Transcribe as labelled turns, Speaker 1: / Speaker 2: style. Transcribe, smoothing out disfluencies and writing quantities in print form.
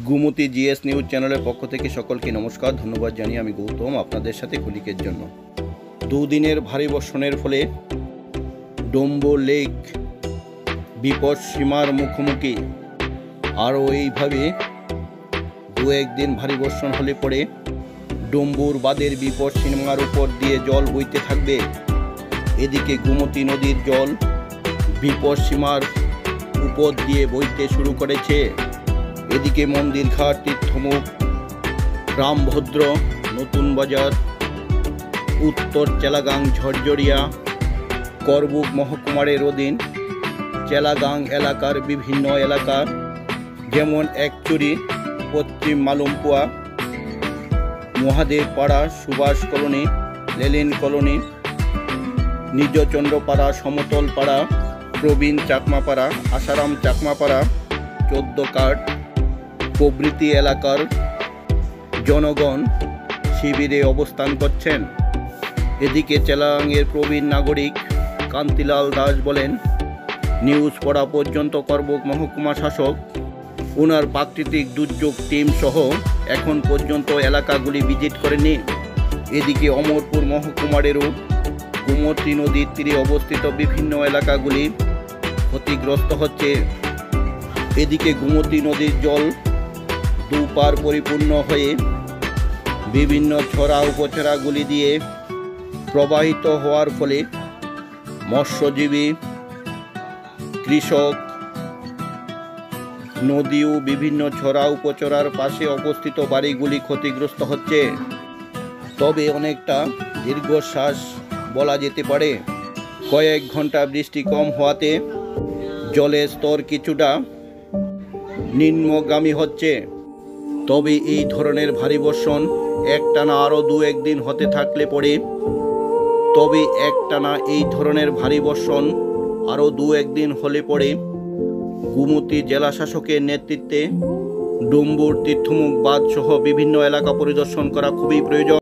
Speaker 1: Gumti GS news চ্যানেলের পক্ষ থেকে সকলকে নমস্কার, ধন্যবাদ জানিয়ে আমি গৌতম আপনাদের সাথে কুলিকের জন্য। দুদিনের ভারী বর্ষণের ফলে ডোম্বো লেক বিপদ সীমার মুখোমুখি। আরও এইভাবে দু একদিন ভারী বর্ষণ হলে পরে ডোম্বুর বাঁধের বিপদ সীমার উপর দিয়ে জল বইতে থাকবে। এদিকে গোমতী নদীর জল বিপদ সীমার উপর দিয়ে বইতে শুরু করেছে। এদিকে মন্দিরঘাট, তীর্থমুখ, রামভদ্র, নতুন বাজার, উত্তর চেলাগাং, ঝরঝরিয়া, করবুক মহকুমারের অধীন চেলাগাং এলাকার বিভিন্ন এলাকা যেমন একচুরি, পশ্চিম মালুমপুয়া, মহাদেব পাড়া, সুভাষ কলোনি, লেলিন কলোনি, নিজচন্দ্রপাড়া, সমতল পাড়া, প্রবীণ চাকমাপাড়া, আসারাম চাকমাপাড়া, 14 কাঠ প্রভৃতি এলাকার জনগণ শিবিরে অবস্থান করছেন। এদিকে চেলাগাংয়ের প্রবীণ নাগরিক কান্তিলাল দাস বলেন, নিউজ পড়া পর্যন্ত করবুক মহকুমা শাসক ওনার প্রাকৃতিক দুর্যোগ টিম সহ এখন পর্যন্ত এলাকাগুলি ভিজিট করেনি। এদিকে অমরপুর মহকুমারেরও গোমতী নদীর তীরে অবস্থিত বিভিন্ন এলাকাগুলি ক্ষতিগ্রস্ত হচ্ছে। এদিকে গোমতী নদীর জল দুপার পরিপূর্ণ হয়ে বিভিন্ন ছড়া উপছড়াগুলি দিয়ে প্রবাহিত হওয়ার ফলে মৎস্যজীবী, কৃষক, নদী ও বিভিন্ন ছড়া উপচড়ার পাশে অবস্থিত বাড়িগুলি ক্ষতিগ্রস্ত হচ্ছে। তবে অনেকটা দীর্ঘশ্বাস বলা যেতে পারে। কয়েক ঘন্টা বৃষ্টি কম হওয়াতে জলের স্তর কিছুটা নিম্নগামী হচ্ছে। তবে এই ধরনের ভারী বর্ষণ একটানা আরও দু একদিন হতে থাকলে পরে হলে পরে গোমতী জেলা শাসকের নেতৃত্বে ডোম্বুর তীর্থমুখ বাঁধ সহ বিভিন্ন এলাকা পরিদর্শন করা খুবই প্রয়োজন।